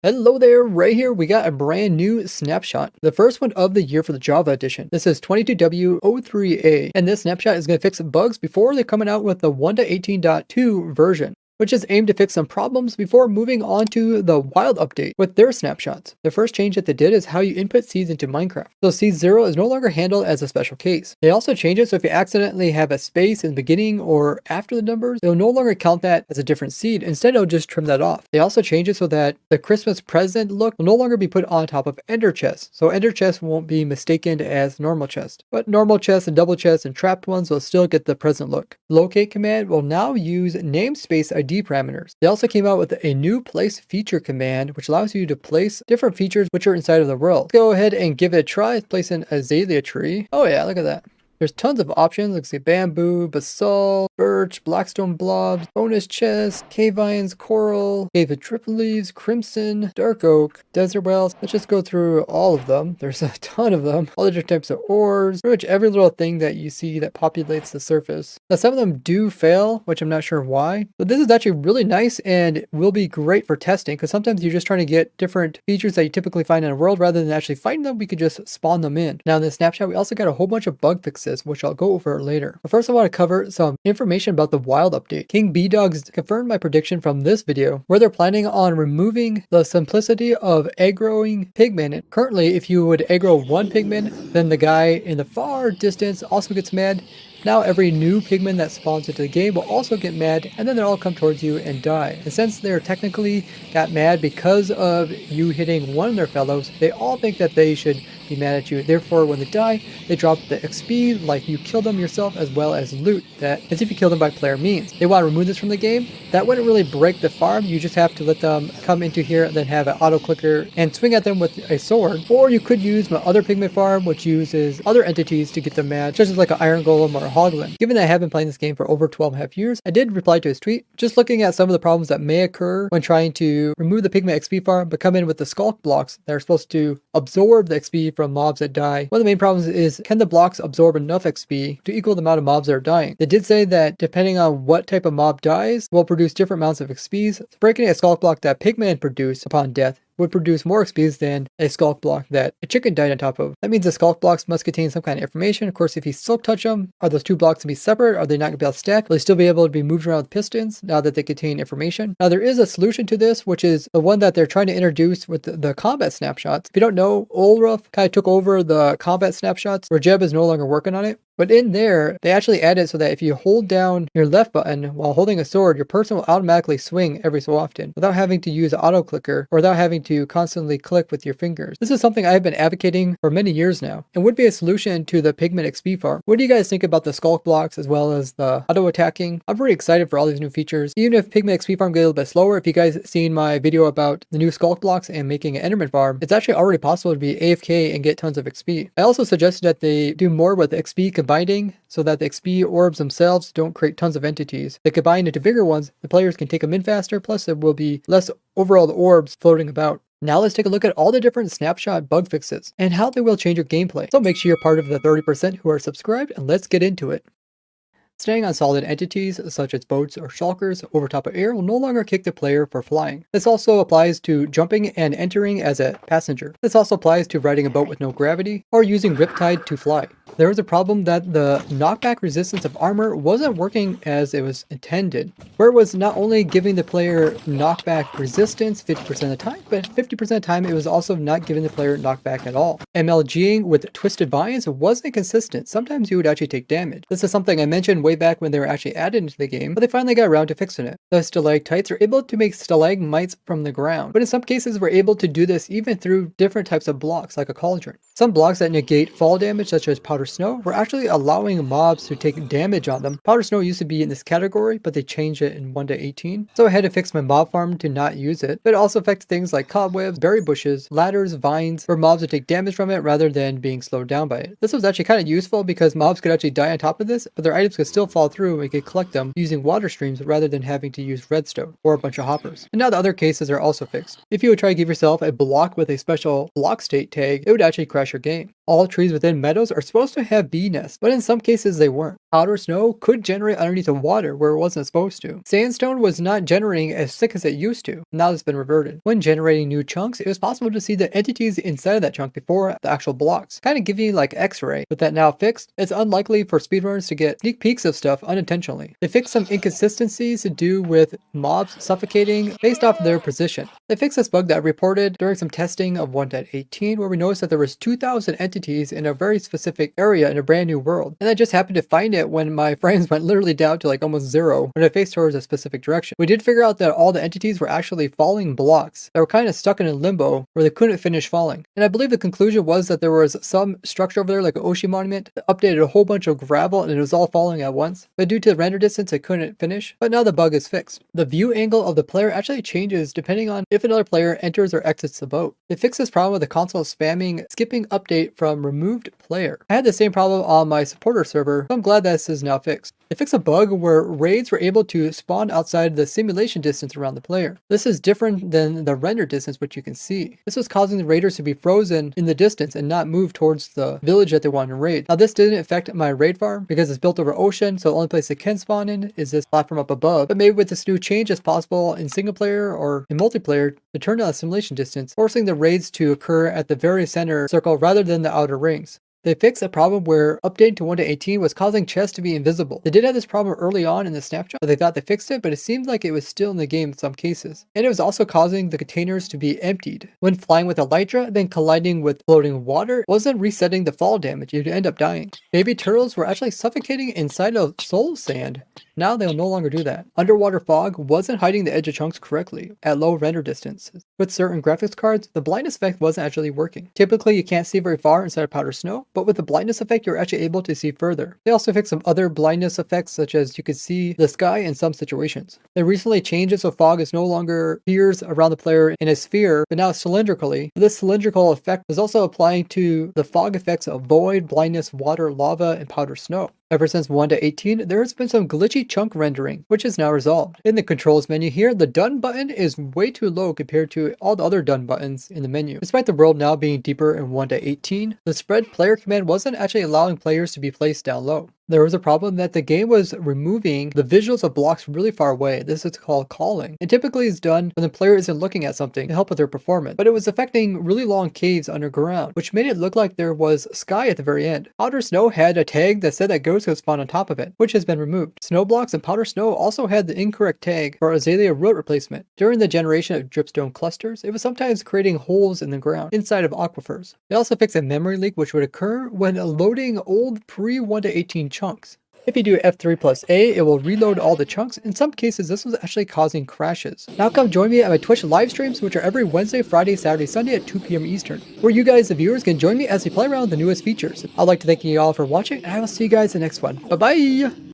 Hello there, right here we got a brand new snapshot. The first one of the year for the Java edition. This is 22W03A, and this snapshot is going to fix bugs before they're coming out with the 1.18.2 version, which is aimed to fix some problems before moving on to the wild update with their snapshots. The first change that they did is how you input seeds into Minecraft. So seed 0 is no longer handled as a special case. They also changed it so if you accidentally have a space in the beginning or after the numbers, they'll no longer count that as a different seed. Instead, it'll just trim that off. They also changed it so that the Christmas present look will no longer be put on top of Ender chests. So Ender chests won't be mistaken as normal chests. But normal chests and double chests and trapped ones will still get the present look. Locate command will now use namespace ID parameters. They also came out with a new place feature command, which allows you to place different features which are inside of the world. Let's go ahead and give it a try. Let's place an azalea tree. Oh yeah, look at that. There's tons of options. Let's see, bamboo, basalt, birch, blackstone blobs, bonus chest, cave vines, coral, cave of triple leaves, crimson, dark oak, desert wells. Let's just go through all of them. There's a ton of them. All the different types of ores, pretty much every little thing that you see that populates the surface. Now some of them do fail, which I'm not sure why. But this is actually really nice and will be great for testing because sometimes you're just trying to get different features that you typically find in a world rather than actually finding them. We could just spawn them in. Now in this snapshot, we also got a whole bunch of bug fixes, which I'll go over later. But first I want to cover some information about the wild update. King B-Dogs confirmed my prediction from this video, where they're planning on removing the simplicity of aggroing pigmen. Currently, if you would aggro one pigman, then the guy in the far distance also gets mad. Now every new pigman that spawns into the game will also get mad, and then they'll all come towards you and die. And since they're technically got mad because of you hitting one of their fellows, they all think that they should be mad at you. Therefore, when they die, they drop the XP like you killed them yourself, as well as loot that as if you killed them by player means. They want to remove this from the game. That wouldn't really break the farm. You just have to let them come into here and then have an auto clicker and swing at them with a sword. Or you could use my other pigman farm, which uses other entities to get them mad, such as like an iron golem or a hoglin. Given that I have been playing this game for over 12.5 years, I did reply to his tweet, just looking at some of the problems that may occur when trying to remove the pigman XP farm, but come in with the skulk blocks that are supposed to absorb the XP from mobs that die. One of the main problems is, can the blocks absorb enough XP to equal the amount of mobs that are dying? They did say that depending on what type of mob dies, will produce different amounts of XPs. So breaking a skulk block that pigmen produce upon death would produce more XPs than a skulk block that a chicken died on top of. That means the skulk blocks must contain some kind of information. Of course, if you silk touch them, are those two blocks to be separate? Are they not going to be able to stack? Will they still be able to be moved around with pistons now that they contain information? Now, there is a solution to this, which is the one that they're trying to introduce with the combat snapshots. If you don't know, Olruf kind of took over the combat snapshots, where Jeb is no longer working on it. But in there, they actually added so that if you hold down your left button while holding a sword, your person will automatically swing every so often without having to use an auto clicker or without having to constantly click with your fingers. This is something I've been advocating for many years now and would be a solution to the pigment XP farm. What do you guys think about the skulk blocks as well as the auto attacking? I'm pretty excited for all these new features. Even if pigment XP farm get a little bit slower, if you guys seen my video about the new skulk blocks and making an Enderman farm, it's actually already possible to be AFK and get tons of XP. I also suggested that they do more with XP combining so that the XP orbs themselves don't create tons of entities. They combine into bigger ones, the players can take them in faster, plus there will be less overall orbs floating about. Now let's take a look at all the different snapshot bug fixes and how they will change your gameplay. So make sure you're part of the 30% who are subscribed, and let's get into it. Staying on solid entities such as boats or shulkers over top of air will no longer kick the player for flying. This also applies to jumping and entering as a passenger. This also applies to riding a boat with no gravity or using Riptide to fly. There was a problem that the knockback resistance of armor wasn't working as it was intended, where it was not only giving the player knockback resistance 50% of the time, but 50% of the time it was also not giving the player knockback at all. MLGing with twisted vines wasn't consistent. Sometimes you would actually take damage. This is something I mentioned way back when they were actually added into the game, but they finally got around to fixing it. The stalactites are able to make stalagmites from the ground, but in some cases we're able to do this even through different types of blocks like a cauldron. Some blocks that negate fall damage, such as powder snow, were actually allowing mobs to take damage on them. Powder snow used to be in this category, but they changed it in 1.18, so I had to fix my mob farm to not use it. But it also affects things like cobwebs, berry bushes, ladders, vines, for mobs to take damage from it rather than being slowed down by it. This was actually kind of useful because mobs could actually die on top of this, but their items could still fall through and we could collect them using water streams rather than having to use redstone or a bunch of hoppers. And now the other cases are also fixed. If you would try to give yourself a block with a special block state tag, it would actually crash your game. All trees within meadows are supposed to have bee nests, but in some cases they weren't. Powder snow could generate underneath the water where it wasn't supposed to. Sandstone was not generating as thick as it used to. Now it's been reverted. When generating new chunks, it was possible to see the entities inside of that chunk before the actual blocks, kind of giving you like X-ray. With that now fixed, it's unlikely for speedrunners to get sneak peeks of stuff unintentionally. They fixed some inconsistencies to do with mobs suffocating based off of their position. They fixed this bug that I reported during some testing of 1.18 where we noticed that there was 2,000 entities in a very specific area in a brand new world. And I just happened to find it when my frames went literally down to like almost 0 when I faced towards a specific direction. We did figure out that all the entities were actually falling blocks that were kind of stuck in a limbo where they couldn't finish falling. And I believe the conclusion was that there was some structure over there like an Oshi monument that updated a whole bunch of gravel and it was all falling at once. But due to the render distance, it couldn't finish. But now the bug is fixed. The view angle of the player actually changes depending on if another player enters or exits the boat. They fixed this problem with the console spamming skipping update from removed player. I had the same problem on my supporter server, so I'm glad that this is now fixed. They fixed a bug where raids were able to spawn outside the simulation distance around the player. This is different than the render distance, which you can see. This was causing the raiders to be frozen in the distance and not move towards the village that they wanted to raid. Now this didn't affect my raid farm because it's built over ocean, so the only place it can spawn in is this platform up above. But maybe with this new change it's possible in single player or in multiplayer to turn down the simulation distance, forcing the raids to occur at the very center circle rather than the outer rings. They fixed a problem where updating to 1.18 was causing chests to be invisible. They did have this problem early on in the snapshot, but they thought they fixed it, but it seemed like it was still in the game in some cases. And it was also causing the containers to be emptied. When flying with Elytra, then colliding with floating water, wasn't resetting the fall damage, you'd end up dying. Baby turtles were actually suffocating inside of soul sand. Now they'll no longer do that. Underwater fog wasn't hiding the edge of chunks correctly at low render distances. With certain graphics cards, the blindness effect wasn't actually working. Typically you can't see very far inside of powder snow, but with the blindness effect you're actually able to see further. They also fixed some other blindness effects such as you could see the sky in some situations. They recently changed it so fog is no longer appears around the player in a sphere, but now cylindrically. This cylindrical effect is also applying to the fog effects of void, blindness, water, lava, and powder snow. Ever since 1.18, there has been some glitchy chunk rendering, which is now resolved. In the controls menu here, the done button is way too low compared to all the other done buttons in the menu. Despite the world now being deeper in 1.18, the spread player command wasn't actually allowing players to be placed down low. There was a problem that the game was removing the visuals of blocks really far away. This is called calling. And typically is done when the player isn't looking at something to help with their performance. But it was affecting really long caves underground, which made it look like there was sky at the very end. Powder Snow had a tag that said that ghosts could spawn on top of it, which has been removed. Snow Blocks and Powder Snow also had the incorrect tag for Azalea root replacement. During the generation of dripstone clusters, it was sometimes creating holes in the ground inside of aquifers. They also fixed a memory leak which would occur when loading old pre-1.18 chunks. If you do F3 plus A, it will reload all the chunks. In some cases, this was actually causing crashes. Now come join me at my Twitch live streams, which are every Wednesday, Friday, Saturday, Sunday at 2 p.m. Eastern, where you guys, the viewers, can join me as we play around with the newest features. I'd like to thank you all for watching, and I will see you guys in the next one. Bye-bye!